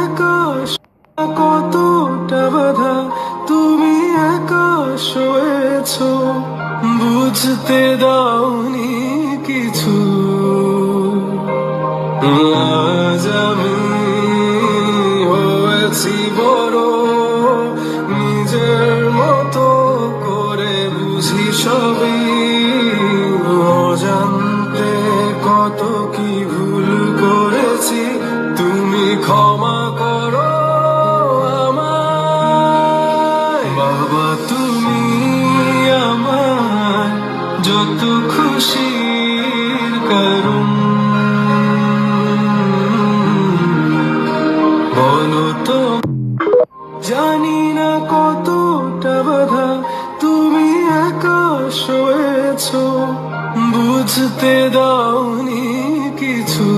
একা কতটা বাধা তুমি একা সয়েছো, বুঝতে দাওনি কিছু। আজ আমি হয়েছি বড়, নিজের মতো করে বুঝি সবই, অজান্তে কত কি ভুল করেছি, তুমি ক্ষমা করো আমায়। বাবা তুমি আমার যত খুশির কারণ, বলো তো জানি না কতটা বাধা তুমি একা সয়েছো, বুঝতে দাওনি কিছু।